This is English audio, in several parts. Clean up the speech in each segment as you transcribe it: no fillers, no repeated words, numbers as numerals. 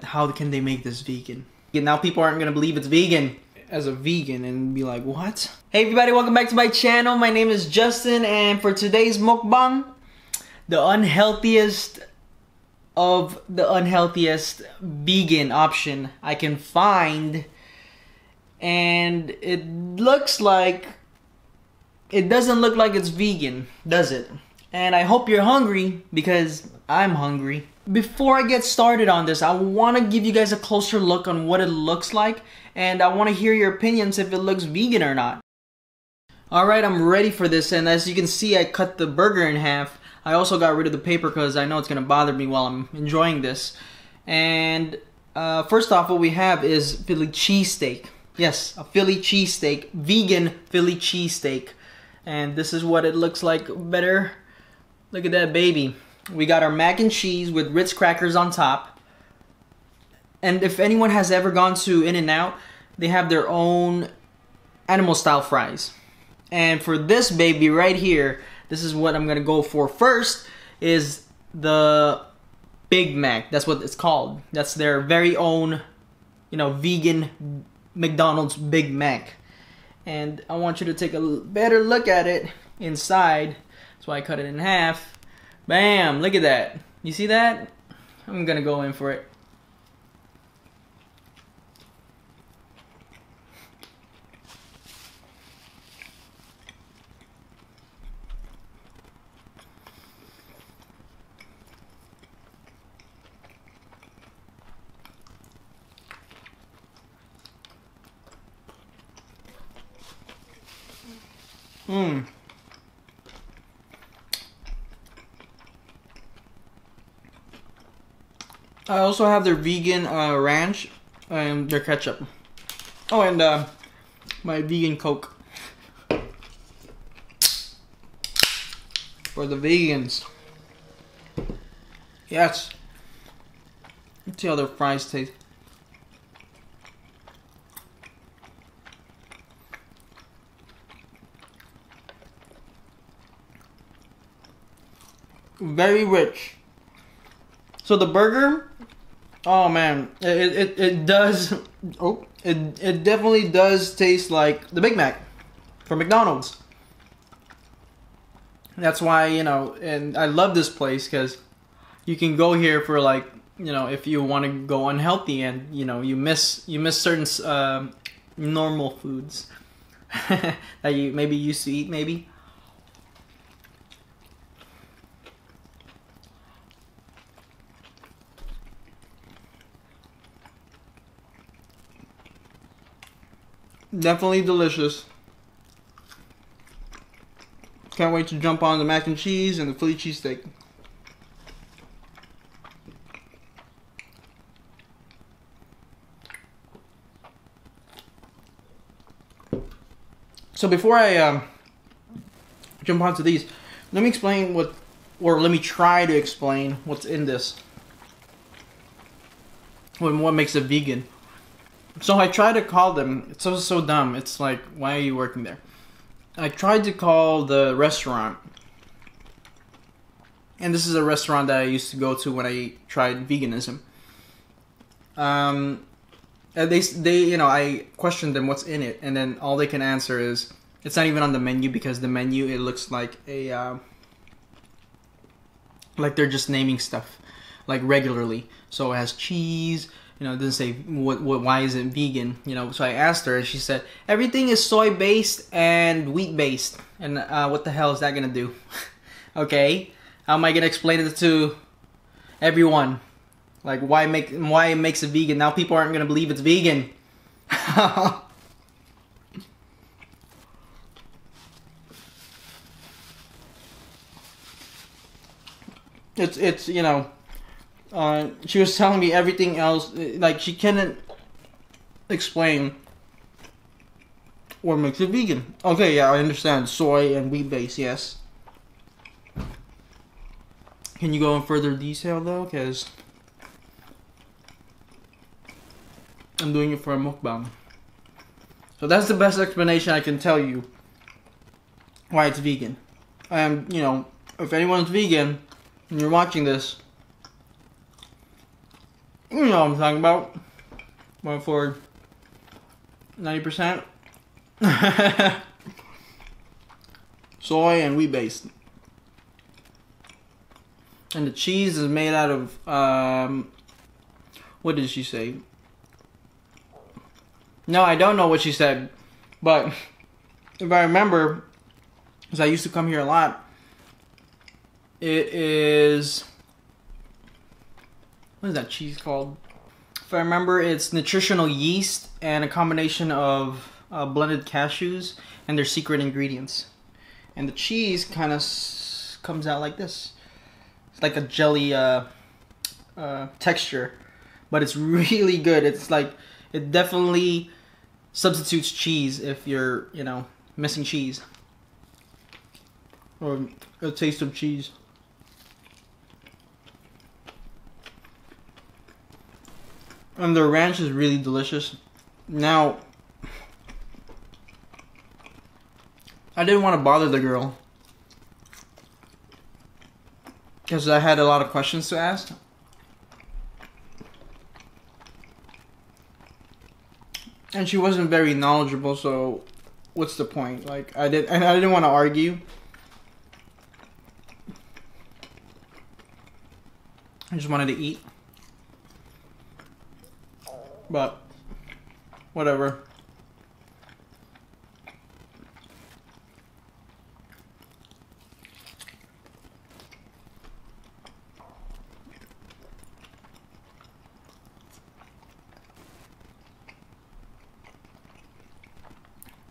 How can they make this vegan? Now people aren't gonna believe it's vegan as a vegan and be like, what? Hey everybody, welcome back to my channel. My name is Justin, and for today's mukbang, the unhealthiest of the unhealthiest vegan option I can find, and it doesn't look like it's vegan, does it? And I hope you're hungry, because I'm hungry. Before I get started on this, I want to give you guys a closer look on what it looks like, and I want to hear your opinions if it looks vegan or not. Alright, I'm ready for this, and as you can see, I cut the burger in half. I also got rid of the paper because I know it's going to bother me while I'm enjoying this. And first off, what we have is Philly cheesesteak. Yes, a Philly cheesesteak, vegan Philly cheesesteak. And this is what it looks like better. Look at that baby. We got our mac and cheese with Ritz crackers on top. And if anyone has ever gone to In-N-Out, they have their own animal style fries. And for this baby right here, this is what I'm gonna go for first, is the Big Mac. That's what it's called. That's their very own, vegan McDonald's Big Mac. And I want you to take a better look at it inside. That's why I cut it in half. Bam! Look at that. You see that? I'm gonna go in for it. I also have their vegan ranch and their ketchup. Oh, and my vegan Coke for the vegans. Yes. Let's see how their fries taste. Very rich. So the burger, oh man, it does. Oh, it definitely does taste like the Big Mac from McDonald's. That's why, and I love this place because you can go here for if you want to go unhealthy and you miss certain normal foods that you maybe used to eat maybe. Definitely delicious. Can't wait to jump on the mac and cheese and the Philly cheesesteak. So before I jump onto these, let me explain let me try to explain what's in this. What makes it vegan. So I tried to call them. It's so dumb. It's like, why are you working there? I tried to call the restaurant, and this is a restaurant that I used to go to when I tried veganism. And I questioned them what's in it, and then all they can answer is it's not even on the menu, because the menu, it looks like like they're just naming stuff like regularly. So it has cheese. It doesn't say why is it vegan, so I asked her and she said, everything is soy based and wheat based. And what the hell is that gonna do? Okay, how am I gonna explain it to everyone? Like, why it makes it vegan? Now people aren't gonna believe it's vegan. It's she was telling me everything else, like she couldn't explain what makes it vegan. Okay, yeah, I understand. Soy and wheat base, yes. Can you go in further detail though? Because I'm doing it for a mukbang. So that's the best explanation I can tell you why it's vegan. And, if anyone's vegan and you're watching this, You know what I'm talking about. Went for 90%. Soy and wheat based. And the cheese is made out of, what did she say? No, I don't know what she said. But if I remember, because I used to come here a lot, it is, what is that cheese called? If I remember, it's nutritional yeast and a combination of blended cashews and their secret ingredients. And the cheese kind of comes out like this. It's like a jelly texture, but it's really good. It's like, it definitely substitutes cheese if you're, you know, missing cheese. Or a taste of cheese. And the ranch is really delicious. Now, I didn't want to bother the girl because I had a lot of questions to ask. And she wasn't very knowledgeable, so what's the point? Like, I didn't want to argue. I just wanted to eat. But whatever.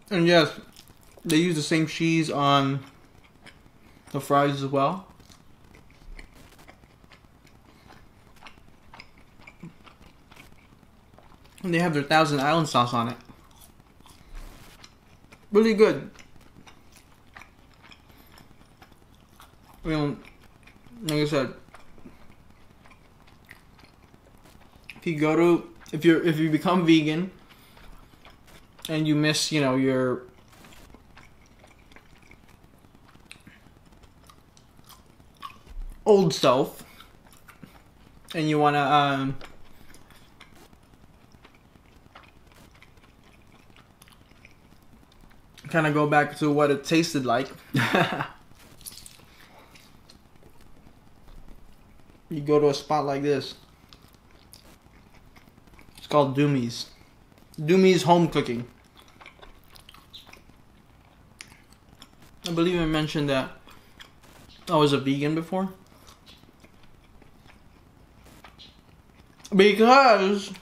And yes, they use the same cheese on the fries as well. And they have their Thousand Island sauce on it. Really good. You know, like I said, if you become vegan and you miss, you know, your old self, and you wanna kind of go back to what it tasted like. You go to a spot like this. It's called Doomie's. Doomie's Home Cooking. I believe I mentioned that I was a vegan before. Because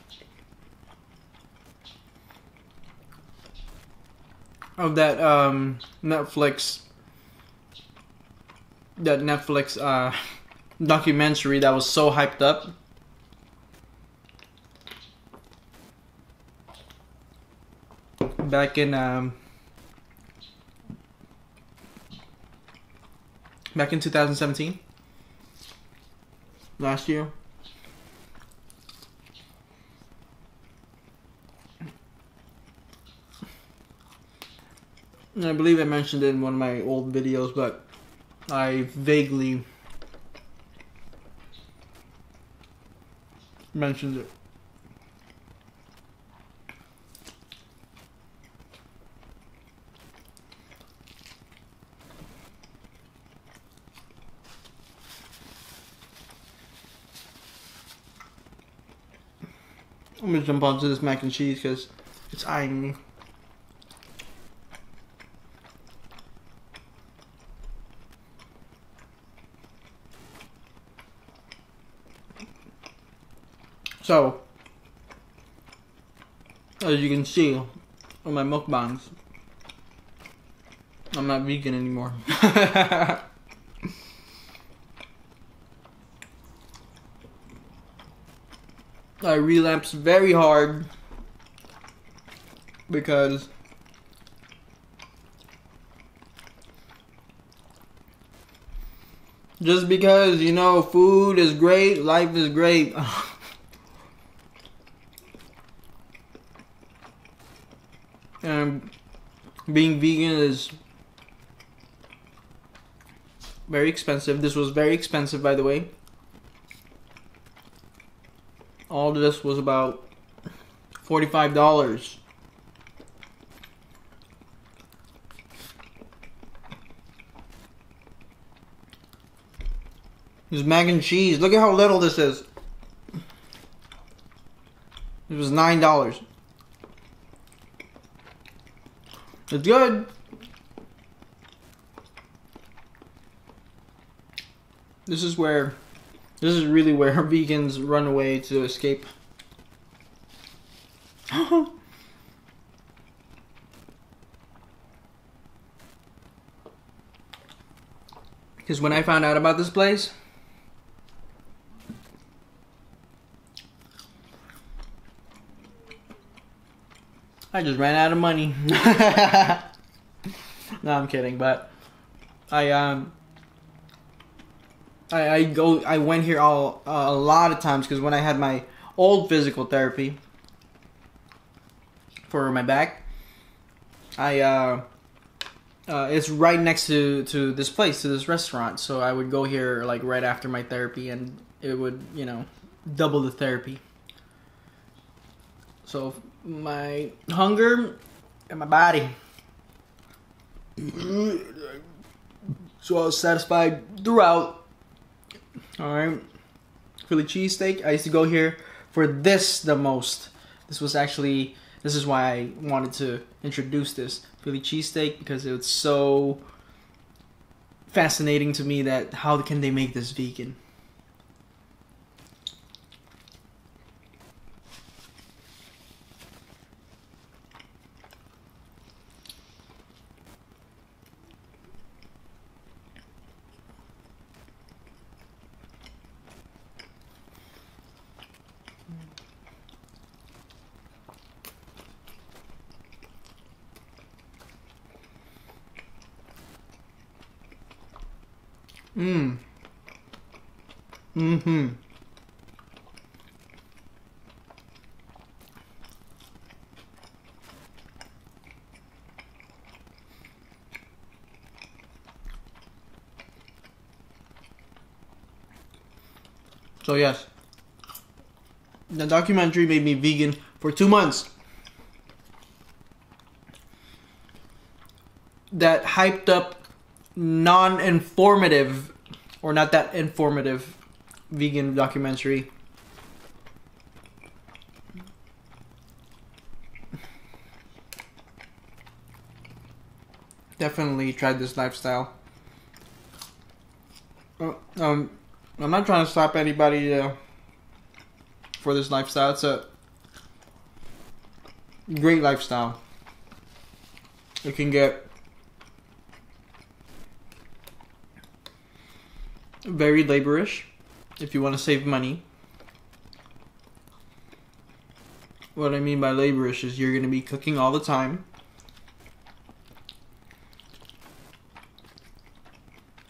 of that Netflix documentary that was so hyped up. Back in 2017, last year. And I believe I mentioned it in one of my old videos, but I vaguely mentioned it. I'm gonna jump onto this mac and cheese because it's eyeing me. So, as you can see on my mukbangs, I'm not vegan anymore. I relapsed very hard because just because, you know, food is great, life is great. And being vegan is very expensive. This was very expensive, by the way. All of this was about $45. This mac and cheese. Look at how little this is. It was $9. It's good. This is really where vegans run away to escape. Because when I found out about this place, I just ran out of money. No, I'm kidding, but I went here a lot of times because when I had my old physical therapy for my back, it's right next to this place, to this restaurant. So I would go here like right after my therapy, and it would, you know, double the therapy. So my hunger and my body. So I was satisfied throughout. Alright. Philly cheesesteak. I used to go here for this the most. This is why I wanted to introduce this Philly cheesesteak, because it's so fascinating to me that how can they make this vegan? So yes, the documentary made me vegan for 2 months. That hyped up, non-informative, or not that informative vegan documentary definitely tried this lifestyle. I'm not trying to stop anybody for this lifestyle. It's a great lifestyle. It can get very laborish if you want to save money. What I mean by laborish is you're going to be cooking all the time.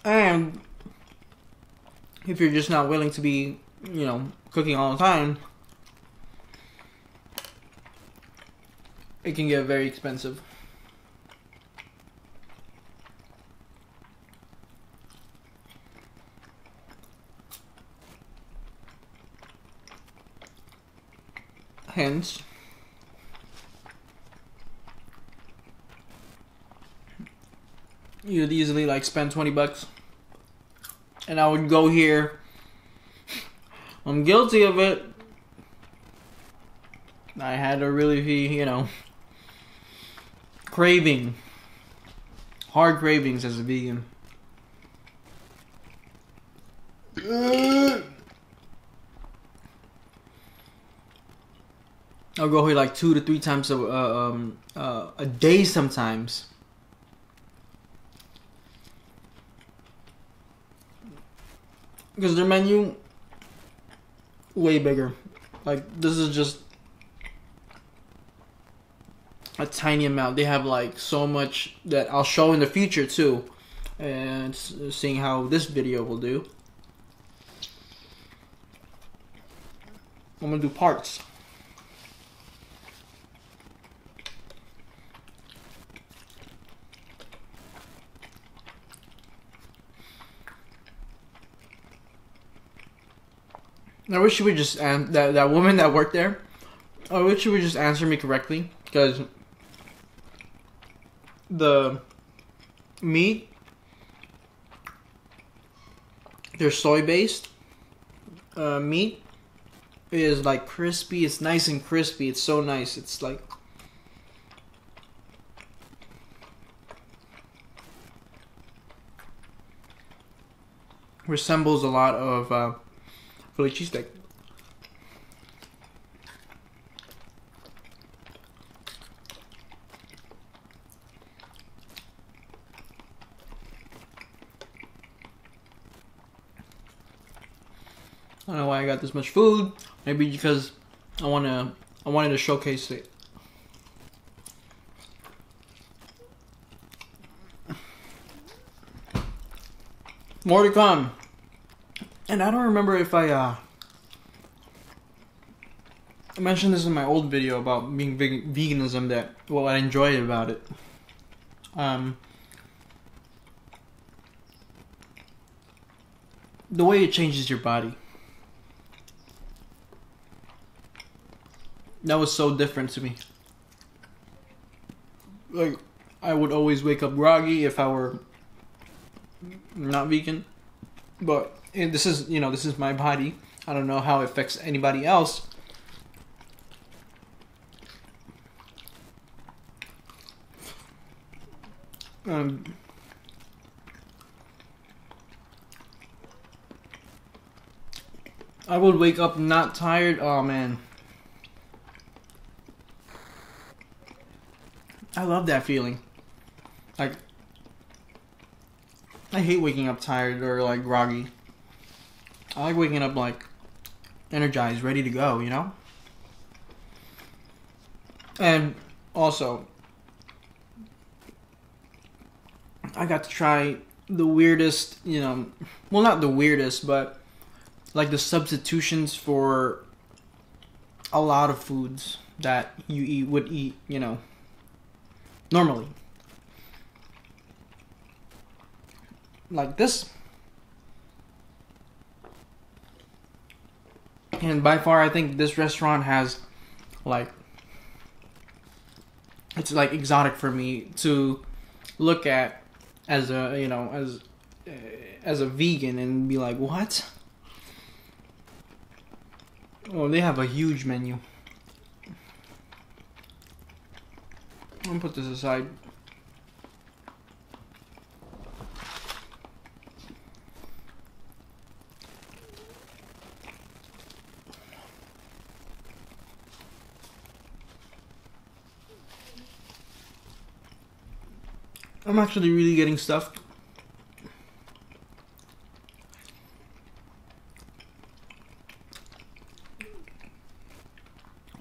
And if you're just not willing to be, you know, cooking all the time, it can get very expensive. Hence, you'd easily like spend 20 bucks. And I would go here. I'm guilty of it. I had a really, you know, hard cravings as a vegan. I'll go here like 2 to 3 times a day sometimes. Because their menu way bigger. Like, this is just a tiny amount. They have like so much that I'll show in the future too, and seeing how this video will do. I'm gonna do parts. I wish she would just that woman that worked there. I wish she would just answer me correctly, because the meat, their soy-based meat is like crispy. It's nice and crispy. It's so nice. It's like resembles a lot of Philly cheesesteak. I don't know why I got this much food. Maybe because I wanted to showcase it. More to come. And I don't remember if I mentioned this in my old video about being veganism, that what I enjoyed about it. The way it changes your body. That was so different to me. Like, I would always wake up groggy if I were not vegan. But this is, this is my body. I don't know how it affects anybody else. I would wake up not tired. Oh man. I love that feeling. Like, I hate waking up tired or like groggy. I like waking up like energized, ready to go, And also, I got to try the weirdest, well, not the weirdest, but like the substitutions for a lot of foods that you would eat, normally. Like this. And by far, I think this restaurant has, like, it's like exotic for me to look at as a, as a vegan and be like, what? Oh, they have a huge menu. I'm gonna put this aside. I'm actually really getting stuffed.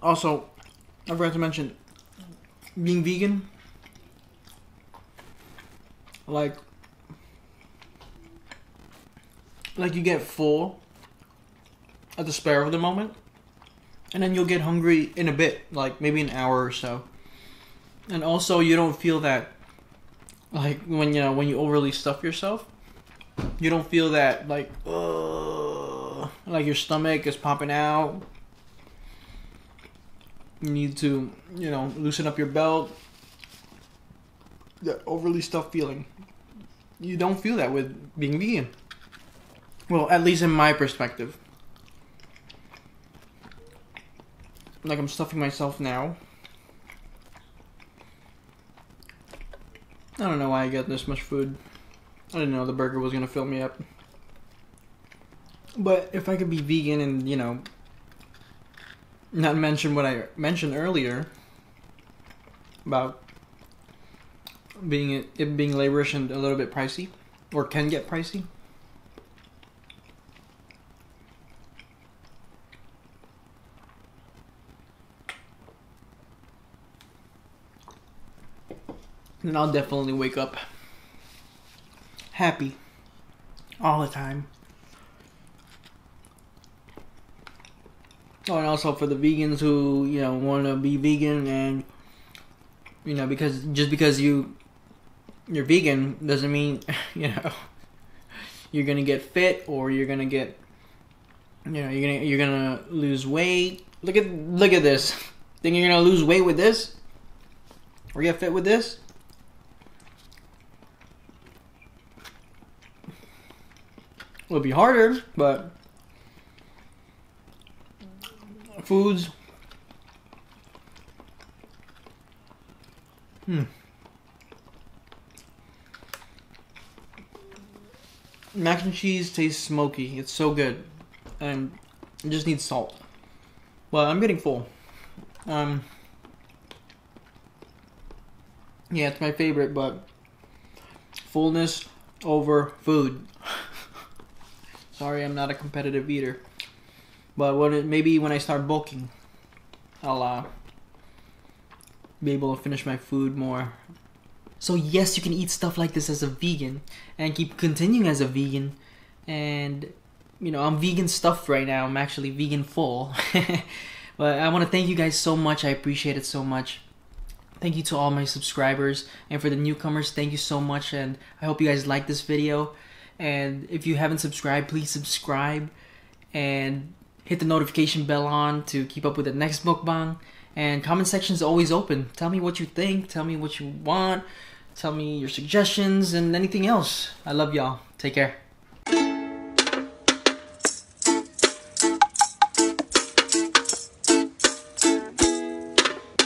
Also, I forgot to mention, being vegan, like you get full at the spur of the moment, and then you'll get hungry in a bit, like maybe an hour or so. And also, you don't feel that, like when you overly stuff yourself, you don't feel that like your stomach is popping out. You need to, loosen up your belt. That overly stuffed feeling. You don't feel that with being vegan. Well, at least in my perspective. Like, I'm stuffing myself now. I don't know why I got this much food. I didn't know the burger was gonna fill me up. But if I could be vegan and, not mention what I mentioned earlier about it being laborious and a little bit pricey, or can get pricey. Then I'll definitely wake up happy all the time. Oh, and also for the vegans who, want to be vegan and, because you're vegan doesn't mean, you're going to get fit or you're going to get, You know, you're gonna lose weight. Look at this. Think you're gonna lose weight with this? Or get fit with this? It would be harder, but foods. Mac and cheese tastes smoky. It's so good, and it just needs salt. Well, I'm getting full. Yeah, it's my favorite, but fullness over food. Sorry, I'm not a competitive eater. But maybe when I start bulking, I'll be able to finish my food more. So yes, you can eat stuff like this as a vegan and keep continuing as a vegan. And you know, I'm vegan stuffed right now. I'm actually vegan full. But I want to thank you guys so much. I appreciate it so much. Thank you to all my subscribers, and for the newcomers, thank you so much, and I hope you guys like this video. And if you haven't subscribed, please subscribe and hit the notification bell on to keep up with the next mukbang. And comment section is always open. Tell me what you think, tell me what you want, tell me your suggestions and anything else. I love y'all. Take care.